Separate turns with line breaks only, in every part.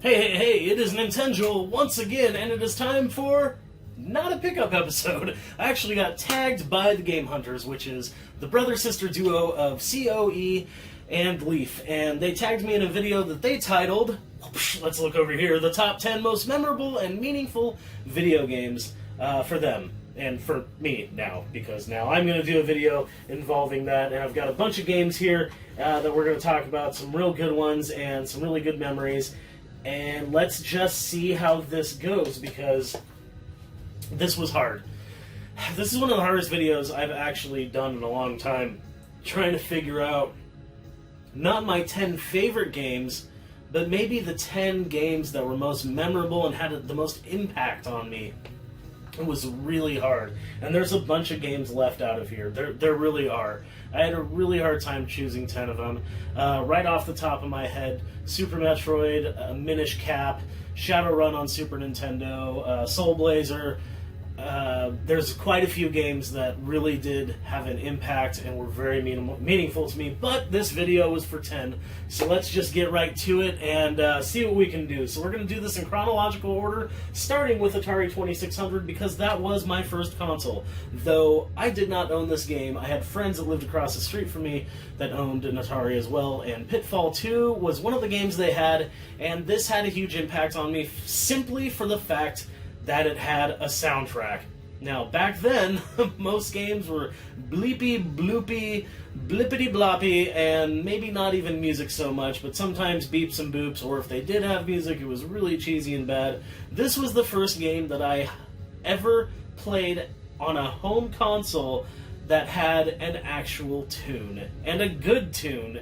Hey, it is Nintenjoel once again, and it is time for not a pickup episode. I actually got tagged by the Game Hunters, which is the brother-sister duo of COE and Leaf, and they tagged me in a video that they titled, let's look over here, the top 10 most memorable and meaningful video games for them. And for me now, because now I'm going to do a video involving that, and I've got a bunch of games here that we're going to talk about, some real good ones and some really good memories, and let's just see how this goes, because this was hard. This is one of the hardest videos I've actually done in a long time, trying to figure out not my 10 favorite games, but maybe the 10 games that were most memorable and had the most impact on me. It was really hard, and there's a bunch of games left out of here. There really are. I had a really hard time choosing 10 of them. Right off the top of my head, Super Metroid, Minish Cap, Shadowrun on Super Nintendo, Soul Blazer. There's quite a few games that really did have an impact and were very meaningful to me, but this video was for 10, so let's just get right to it and see what we can do. So we're going to do this in chronological order, starting with Atari 2600, because that was my first console. Though I did not own this game, I had friends that lived across the street from me that owned an Atari as well, and Pitfall 2 was one of the games they had, and this had a huge impact on me simply for the fact that it had a soundtrack. Now, back then, most games were bleepy, bloopy, blippity bloppy, and maybe not even music so much, but sometimes beeps and boops, or if they did have music, it was really cheesy and bad. This was the first game that I ever played on a home console that had an actual tune, and a good tune,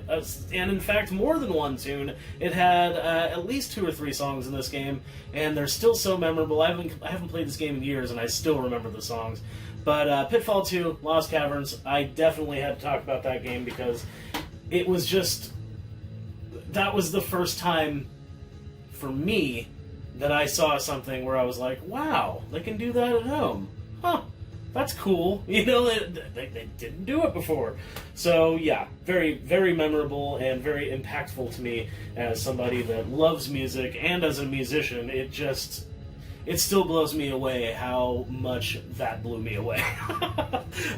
and in fact more than one tune. It had at least 2 or 3 songs in this game, and they're still so memorable. I haven't played this game in years, and I still remember the songs. But Pitfall 2, Lost Caverns, I definitely had to talk about that game, because it was just, that was the first time for me that I saw something where I was like, wow, they can do that at home. Huh. That's cool. You know, they didn't do it before. So, yeah, very, very memorable and very impactful to me as somebody that loves music and as a musician. It still blows me away how much that blew me away.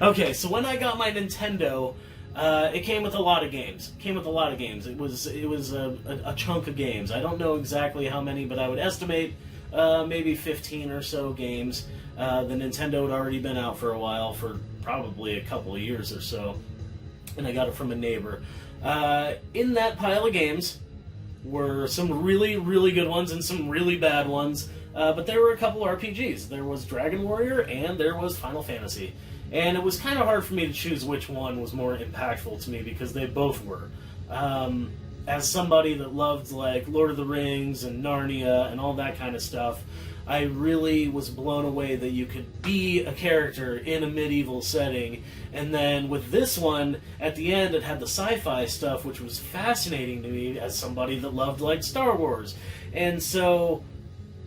Okay, so when I got my Nintendo, it came with a lot of games. It was a chunk of games. I don't know exactly how many, but I would estimate maybe 15 or so games. The Nintendo had already been out for a while, for probably a couple of years or so, and I got it from a neighbor. In that pile of games were some really, really good ones and some really bad ones, but there were a couple RPGs. There was Dragon Warrior and there was Final Fantasy. And it was kind of hard for me to choose which one was more impactful to me, because they both were. As somebody that loved, like, Lord of the Rings and Narnia and all that kind of stuff, I really was blown away that you could be a character in a medieval setting. And then with this one, at the end, it had the sci-fi stuff, which was fascinating to me as somebody that loved, like, Star Wars. And so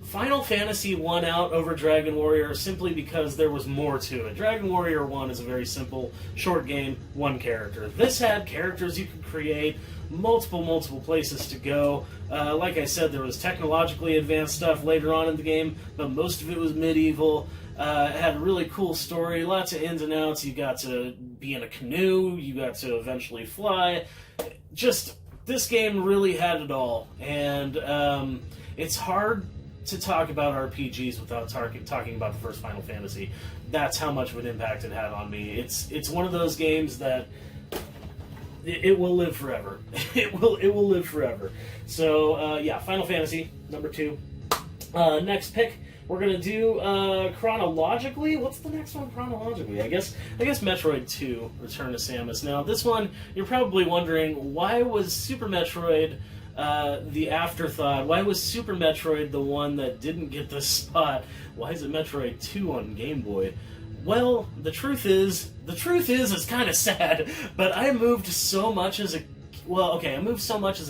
Final Fantasy won out over Dragon Warrior simply because there was more to it. Dragon Warrior 1 is a very simple, short game, one character. This had characters you could create, multiple places to go. Like I said, there was technologically advanced stuff later on in the game, but most of it was medieval. It had a really cool story, lots of ins and outs. You got to be in a canoe, you got to eventually fly. Just, this game really had it all. And it's hard to talk about RPGs without talking about the first Final Fantasy. That's how much of an impact it had on me. It's one of those games that it will live forever. It will live forever. So yeah, Final Fantasy number 2. Next pick, we're gonna do chronologically. What's the next one chronologically? I guess Metroid 2: Return to Samus. Now this one, you're probably wondering, why was Super Metroid the afterthought? Why was Super Metroid the one that didn't get this spot? Why is it Metroid 2 on Game Boy? Well, the truth is it's kind of sad, but I moved so much as a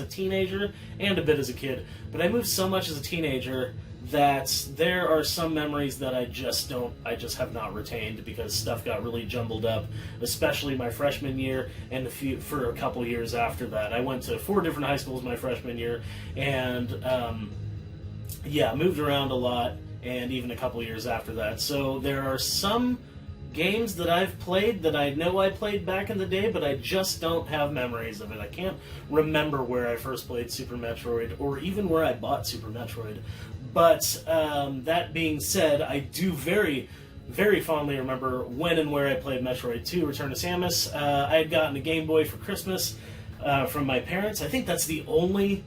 teenager and a bit as a kid, but I moved so much as a teenager that there are some memories that I just have not retained, because stuff got really jumbled up, especially my freshman year and for a couple years after that. I went to 4 different high schools my freshman year, and yeah, moved around a lot, and even a couple years after that. So there are some games that I've played that I know I played back in the day, but I just don't have memories of it. I can't remember where I first played Super Metroid, or even where I bought Super Metroid. But that being said, I do very, very fondly remember when and where I played Metroid 2, Return to Samus. I had gotten a Game Boy for Christmas from my parents. I think that's the only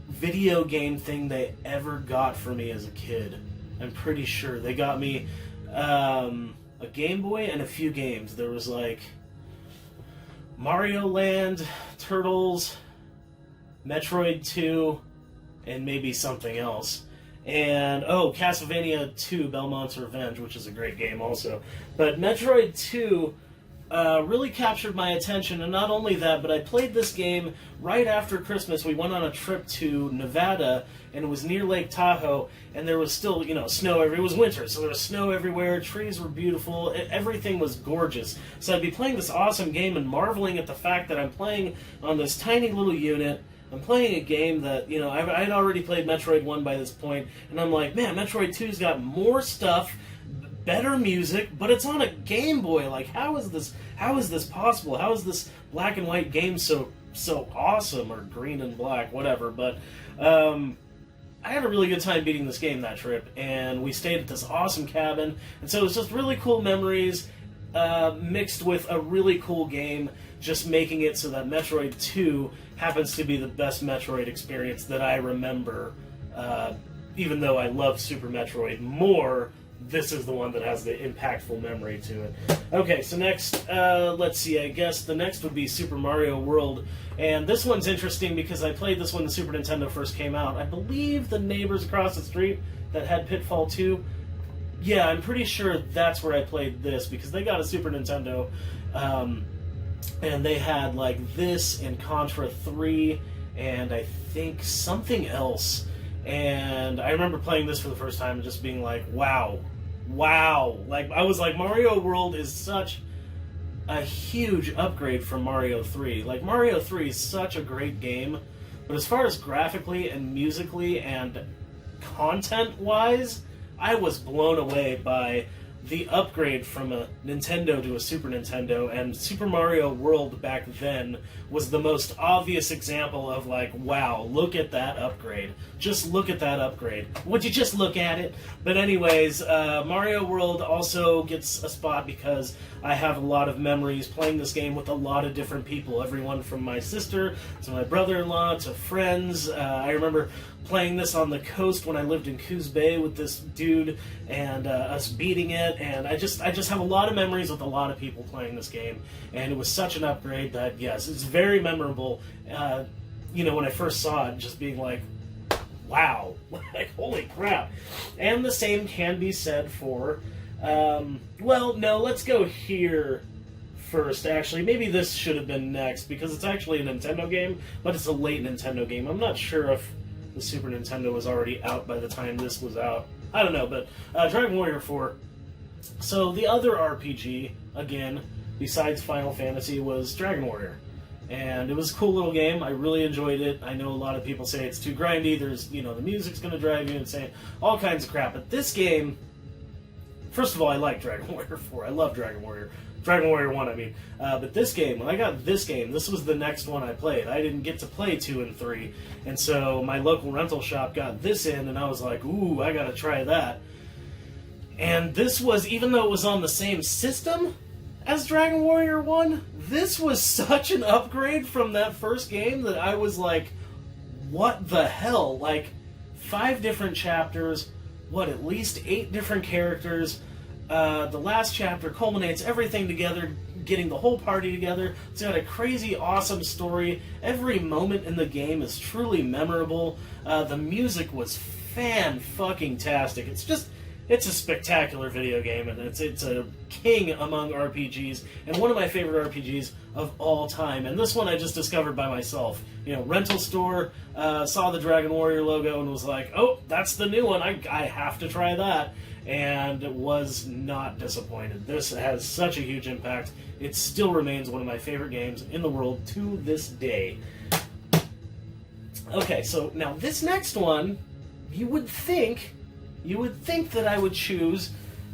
video game thing they ever got for me as a kid. I'm pretty sure. They got me a Game Boy and a few games. There was like Mario Land, Turtles, Metroid 2, and maybe something else. And, Castlevania 2, Belmont's Revenge, which is a great game also. But Metroid 2 really captured my attention, and not only that, but I played this game right after Christmas. We went on a trip to Nevada, and it was near Lake Tahoe, and there was still, snow everywhere. It was winter, so there was snow everywhere, trees were beautiful, everything was gorgeous. So I'd be playing this awesome game and marveling at the fact that I'm playing on this tiny little unit. I'm playing a game that, I'd already played Metroid 1 by this point, and I'm like, man, Metroid 2's got more stuff, better music, but it's on a Game Boy. Like, how is this possible? How is this black and white game so awesome, or green and black, whatever? But I had a really good time beating this game that trip, and we stayed at this awesome cabin, and so it was just really cool memories mixed with a really cool game, just making it so that Metroid 2 happens to be the best Metroid experience that I remember. Even though I love Super Metroid more, this is the one that has the impactful memory to it. Okay, so next, let's see, I guess the next would be Super Mario World. And this one's interesting because I played this when the Super Nintendo first came out. I believe the neighbors across the street that had Pitfall 2, yeah, I'm pretty sure that's where I played this, because they got a Super Nintendo, and they had like this and Contra 3, and I think something else. And I remember playing this for the first time and just being like, wow. Like, I was like, Mario World is such a huge upgrade from Mario 3. Like, Mario 3 is such a great game, but as far as graphically and musically and content-wise, I was blown away by the upgrade from a Nintendo to a Super Nintendo, and Super Mario World back then was the most obvious example of like, wow, look at that upgrade. Just look at that upgrade. Would you just look at it? But anyways, Mario World also gets a spot because I have a lot of memories playing this game with a lot of different people. Everyone from my sister to my brother-in-law to friends. I remember playing this on the coast when I lived in Coos Bay with this dude, and us beating it, and I just have a lot of memories with a lot of people playing this game, and it was such an upgrade that, yes, it's very memorable. When I first saw it, just being like, wow, like, holy crap. And the same can be said for, let's go here first, actually. Maybe this should have been next, because it's actually a Nintendo game, but it's a late Nintendo game. I'm not sure if the Super Nintendo was already out by the time this was out. I don't know, but Dragon Warrior 4. So the other RPG, again, besides Final Fantasy, was Dragon Warrior. And it was a cool little game. I really enjoyed it. I know a lot of people say it's too grindy. There's, the music's going to drive you insane. All kinds of crap. But this game, first of all, I like Dragon Warrior 4. I love Dragon Warrior. Dragon Warrior 1, I mean. But this game, when I got this game, this was the next one I played. I didn't get to play 2 and 3. And so my local rental shop got this in, and I was like, ooh, I gotta try that. And this was, even though it was on the same system as Dragon Warrior 1, this was such an upgrade from that first game that I was like, what the hell? Like, 5 different chapters, at least 8 different characters. The last chapter culminates everything together, getting the whole party together. It's got a crazy, awesome story. Every moment in the game is truly memorable. The music was fan-fucking-tastic. It's a spectacular video game, and it's a king among RPGs, and one of my favorite RPGs of all time. And this one I just discovered by myself. Rental store, saw the Dragon Warrior logo, and was like, oh, that's the new one. I have to try that. And was not disappointed. This has such a huge impact. It still remains one of my favorite games in the world to this day. Okay, so now this next one you would think that I would choose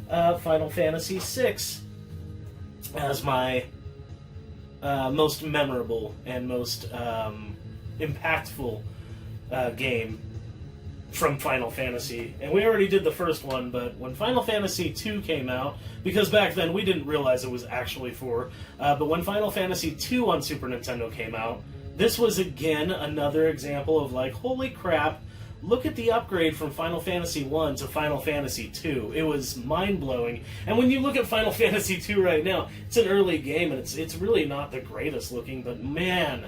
Final Fantasy VI as my most memorable and most impactful game from Final Fantasy. And we already did the first one, but when Final Fantasy II came out, because back then we didn't realize it was actually 4, but when Final Fantasy II on Super Nintendo came out, this was again another example of like, holy crap, look at the upgrade from Final Fantasy 1 to Final Fantasy 2. It was mind-blowing. And when you look at Final Fantasy 2 right now, it's an early game, and it's really not the greatest looking, but man,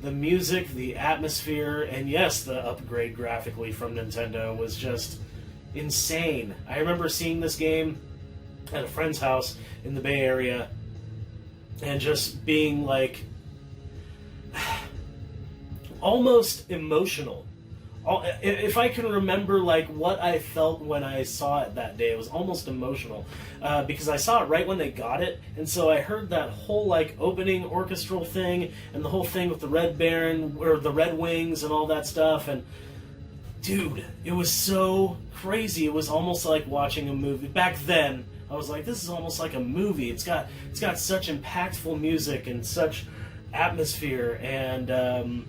the music, the atmosphere, and yes, the upgrade graphically from Nintendo was just insane. I remember seeing this game at a friend's house in the Bay Area, and just being like, almost emotional. If I can remember like what I felt when I saw it that day, it was almost emotional because I saw it right when they got it, and so I heard that whole like opening orchestral thing and the whole thing with the Red Baron or the Red Wings and all that stuff, and dude, it was so crazy. It was almost like watching a movie. Back then, I was like, this is almost like a movie. It's got such impactful music and such atmosphere, and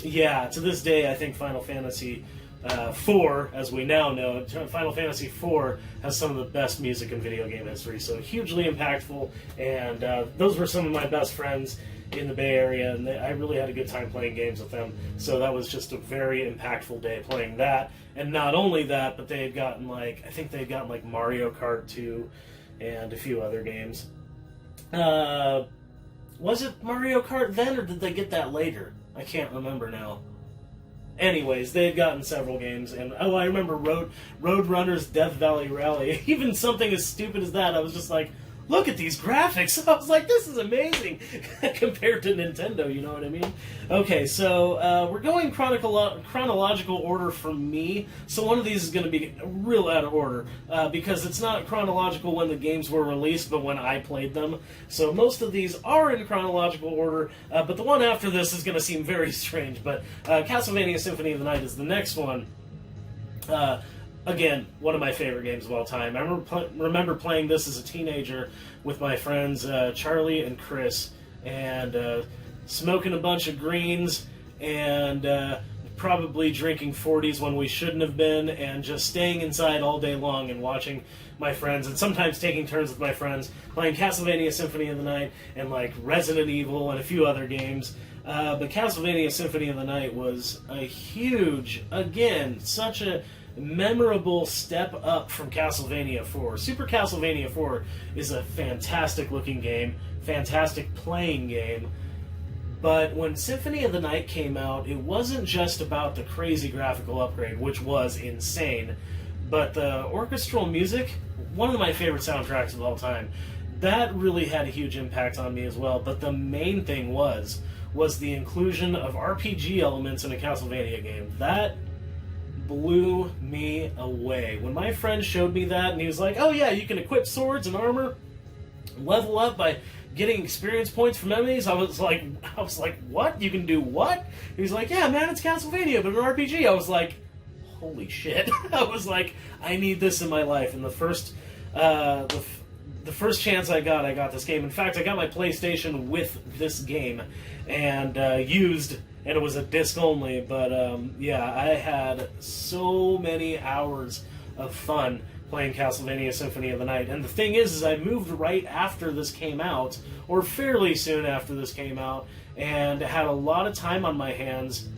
yeah, to this day, I think Final Fantasy IV, as we now know it, Final Fantasy IV has some of the best music in video game history, so hugely impactful, and those were some of my best friends in the Bay Area, and I really had a good time playing games with them, so that was just a very impactful day playing that, and not only that, but they had gotten like, I think they had gotten like Mario Kart 2 and a few other games. Was it Mario Kart then, or did they get that later? I can't remember now. Anyways, they had gotten several games, and I remember Roadrunner's Death Valley Rally. Even something as stupid as that, I was just like, look at these graphics! I was like, this is amazing! Compared to Nintendo, you know what I mean? Okay, so we're going chronological order for me, so one of these is going to be real out of order, because it's not chronological when the games were released, but when I played them. So most of these are in chronological order, but the one after this is going to seem very strange, but Castlevania Symphony of the Night is the next one. Again, one of my favorite games of all time. I remember playing this as a teenager with my friends Charlie and Chris, and smoking a bunch of greens, and probably drinking 40s when we shouldn't have been, and just staying inside all day long and watching my friends, and sometimes taking turns with my friends, playing Castlevania Symphony of the Night, and like Resident Evil and a few other games. But Castlevania Symphony of the Night was a huge, again, such a memorable step up from Castlevania 4. Super Castlevania 4 is a fantastic looking game, fantastic playing game, but when Symphony of the Night came out, it wasn't just about the crazy graphical upgrade, which was insane, but the orchestral music, one of my favorite soundtracks of all time, that really had a huge impact on me as well. But the main thing was the inclusion of RPG elements in a Castlevania game. That blew me away. When my friend showed me that, and he was like, oh yeah, you can equip swords and armor, level up by getting experience points from enemies, I was like, what? You can do what? He's like, yeah, man, it's Castlevania, but an RPG. I was like, holy shit. I was like, I need this in my life. And the first chance I got this game. In fact, I got my PlayStation with this game, and and it was a disc only, but yeah, I had so many hours of fun playing Castlevania Symphony of the Night. And the thing is I moved right after this came out, or fairly soon after this came out, and had a lot of time on my hands,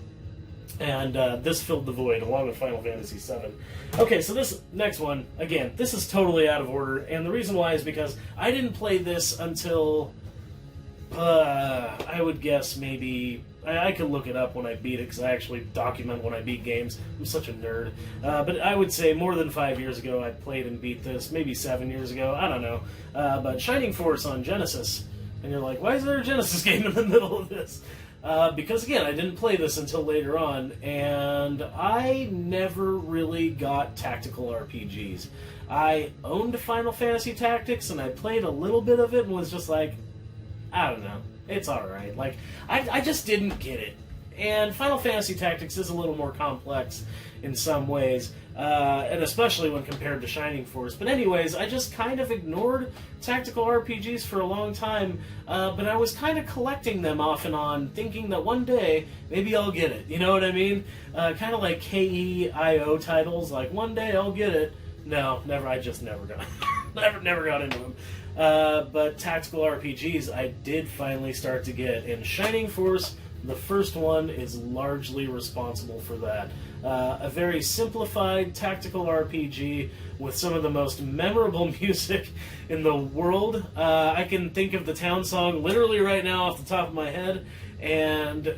and this filled the void, along with Final Fantasy VII. Okay, so this next one, again, this is totally out of order, and the reason why is because I didn't play this until, I would guess maybe, I could look it up when I beat it, because I actually document when I beat games. I'm such a nerd. But I would say more than 5 years ago I played and beat this, maybe 7 years ago, I don't know. But Shining Force on Genesis, and you're like, why is there a Genesis game in the middle of this? Because again, I didn't play this until later on, and I never really got tactical RPGs. I owned Final Fantasy Tactics, and I played a little bit of it, and was just like, I don't know, it's alright. Like, I just didn't get it. And Final Fantasy Tactics is a little more complex in some ways, and especially when compared to Shining Force. But anyways, I just kind of ignored tactical RPGs for a long time, but I was kind of collecting them off and on, thinking that one day, maybe I'll get it. You know what I mean? Kind of like KEIO titles, like one day I'll get it. No, never. I just never got never got into them. But tactical RPGs, I did finally start to get. And Shining Force, the first one, is largely responsible for that. A very simplified tactical RPG with some of the most memorable music in the world. I can think of the town song literally right now off the top of my head, and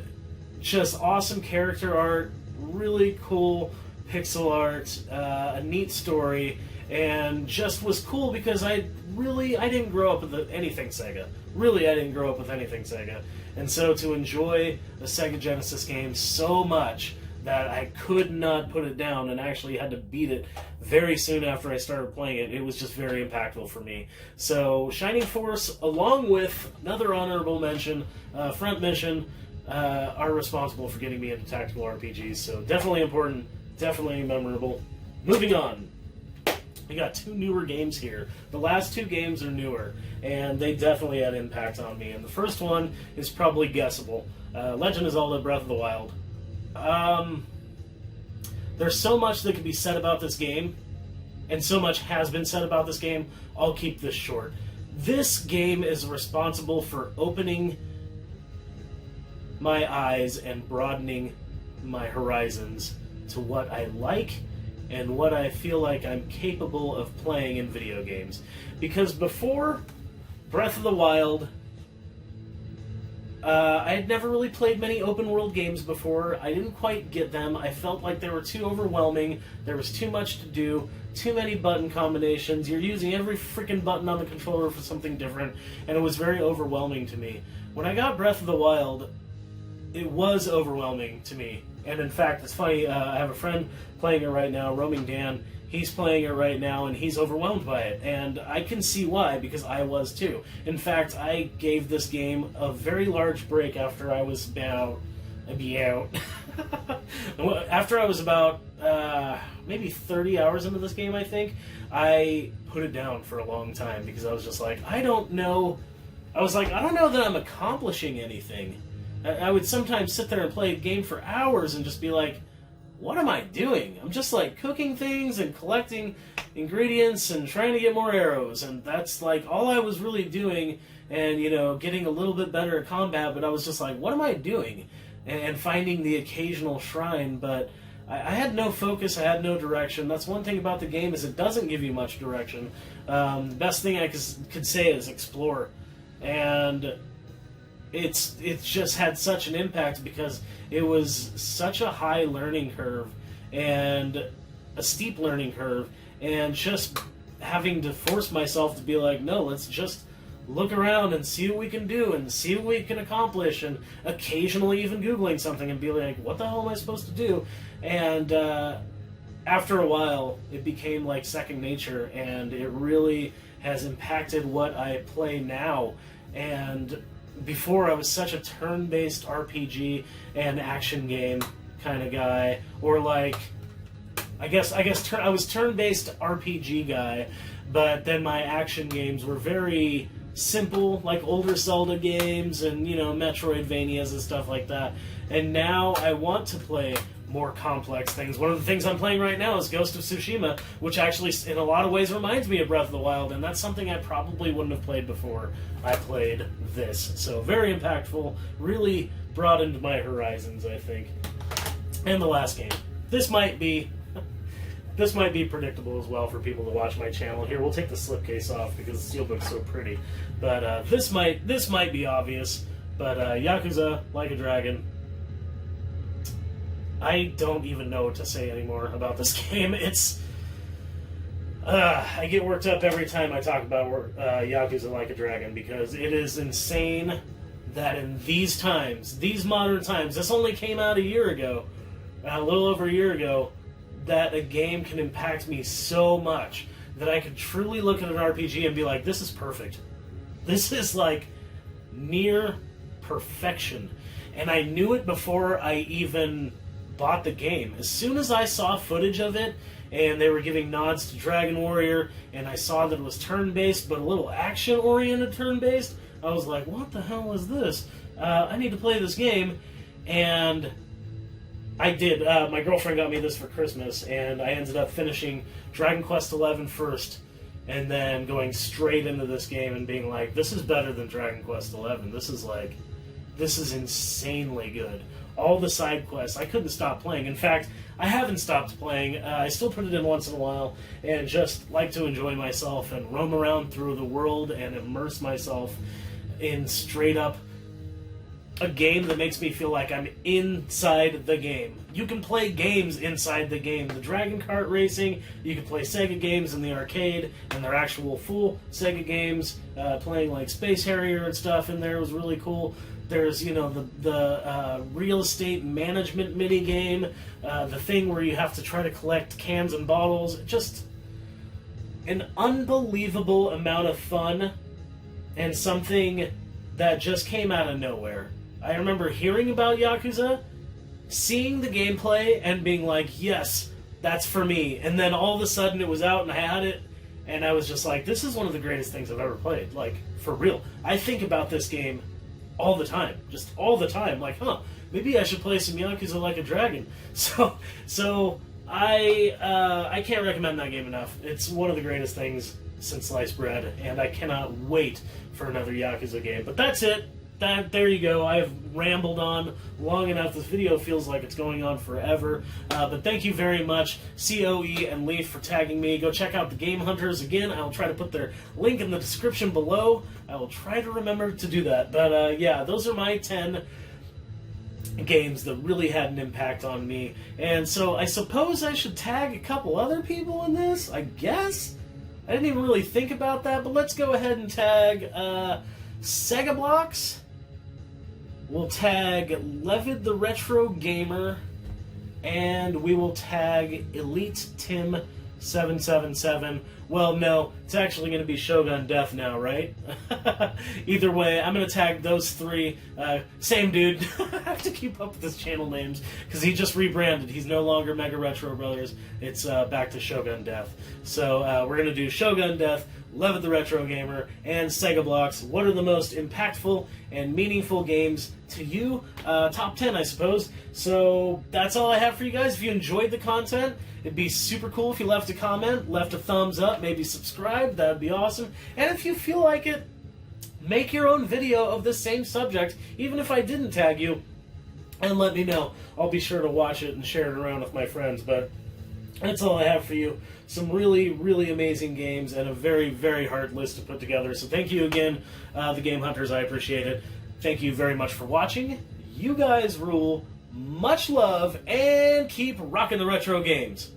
just awesome character art, really cool pixel art, a neat story, and just was cool because I didn't grow up with anything Sega. Really, I didn't grow up with anything Sega. And so to enjoy a Sega Genesis game so much that I could not put it down and actually had to beat it very soon after I started playing it, it was just very impactful for me. So Shining Force, along with another honorable mention, Front Mission, are responsible for getting me into tactical RPGs. So definitely important, definitely memorable. Moving on. We got two newer games here. The last two games are newer, and they definitely had impact on me. And the first one is probably guessable. Legend of Zelda Breath of the Wild. There's so much that can be said about this game, and so much has been said about this game, I'll keep this short. This game is responsible for opening my eyes and broadening my horizons to what I like and what I feel like I'm capable of playing in video games. Because before Breath of the Wild, I had never really played many open world games before. I didn't quite get them. I felt like they were too overwhelming. There was too much to do, too many button combinations. You're using every freaking button on the controller for something different, and it was very overwhelming to me. When I got Breath of the Wild, it was overwhelming to me. And in fact, it's funny, I have a friend playing it right now, Roaming Dan. He's playing it right now, and he's overwhelmed by it. And I can see why, because I was too. In fact, I gave this game a very large break after I was about... after I was about maybe 30 hours into this game, I think, I put it down for a long time, because I was just like, I don't know that I'm accomplishing anything. I would sometimes sit there and play a game for hours and just be like, what am I doing? I'm just like cooking things and collecting ingredients and trying to get more arrows, and that's like all I was really doing, and getting a little bit better at combat, but I was just like, what am I doing? And finding the occasional shrine, but I had no focus, I had no direction. That's one thing about the game, is it doesn't give you much direction. The best thing I could say is explore. And it's just had such an impact because it was such a high learning curve and a steep learning curve, and just having to force myself to be like, no, let's just look around and see what we can do and see what we can accomplish, and occasionally even Googling something and be like, what the hell am I supposed to do? And after a while, it became like second nature, and it really has impacted what I play now. And before, I was such a turn-based RPG and action game kind of guy, or like, I was turn-based RPG guy, but then my action games were very simple, like older Zelda games and Metroidvanias and stuff like that. And now I want to play more complex things. One of the things I'm playing right now is Ghost of Tsushima, which actually in a lot of ways reminds me of Breath of the Wild, and that's something I probably wouldn't have played before I played this. So very impactful, really broadened my horizons, I think. And the last game. This might be predictable as well for people to watch my channel. Here, we'll take the slipcase off because the steelbook's so pretty. But this might be obvious, but Yakuza Like a Dragon. I don't even know what to say anymore about this game. I get worked up every time I talk about Yakuza Like a Dragon, because it is insane that in these times, these modern times, this only came out a year ago, a little over a year ago, that a game can impact me so much that I could truly look at an RPG and be like, this is perfect. This is like near perfection. and I knew it before I even bought the game. As soon as I saw footage of it, and they were giving nods to Dragon Warrior, and I saw that it was turn-based, but a little action-oriented turn-based, I was like, what the hell is this? I need to play this game, and I did. My girlfriend got me this for Christmas, and I ended up finishing Dragon Quest XI first, and then going straight into this game and being like, this is better than Dragon Quest XI. This is insanely good. All the side quests, I couldn't stop playing. In fact, I haven't stopped playing. I still put it in once in a while and just like to enjoy myself and roam around through the world and immerse myself in straight up a game that makes me feel like I'm inside the game. You can play games inside the game. The Dragon Kart Racing, you can play Sega games in the arcade, and they're actual full Sega games. Playing like Space Harrier and stuff in there was really cool. There's, the real estate management mini game, the thing where you have to try to collect cans and bottles. Just an unbelievable amount of fun, and something that just came out of nowhere. I remember hearing about Yakuza, seeing the gameplay, and being like, yes, that's for me. And then all of a sudden it was out and I had it, and I was just like, this is one of the greatest things I've ever played. Like, for real. I think about this game all the time. Just all the time. Like, maybe I should play some Yakuza Like a Dragon. So I can't recommend that game enough. It's one of the greatest things since sliced bread, and I cannot wait for another Yakuza game. But that's it. There you go. I've rambled on long enough. This video feels like it's going on forever. But thank you very much, COE and Leaf, for tagging me. Go check out the Game Hunters. Again, I'll try to put their link in the description below. I will try to remember to do that. But yeah, those are my 10 games that really had an impact on me. And so I suppose I should tag a couple other people in this, I guess? I didn't even really think about that, but let's go ahead and tag Sega Blocks. We'll tag Levid the Retro Gamer, and we will tag Elite Tim 777. Well, no, it's actually going to be Shogun Death now, right? Either way, I'm going to tag those three. Same dude. I have to keep up with his channel names because he just rebranded. He's no longer Mega Retro Brothers. It's back to Shogun Death. So we're going to do Shogun Death, Levid the Retro Gamer, and Sega Blocks. What are the most impactful and meaningful games to you? Top 10, I suppose. So that's all I have for you guys. If you enjoyed the content, it'd be super cool if you left a comment, left a thumbs up, maybe subscribe. That would be awesome. And if you feel like it, make your own video of this same subject, even if I didn't tag you, and let me know. I'll be sure to watch it and share it around with my friends. But that's all I have for you. Some really, really amazing games and a very, very hard list to put together. So thank you again, the Game Hunters. I appreciate it. Thank you very much for watching. You guys rule. Much love, and keep rocking the retro games.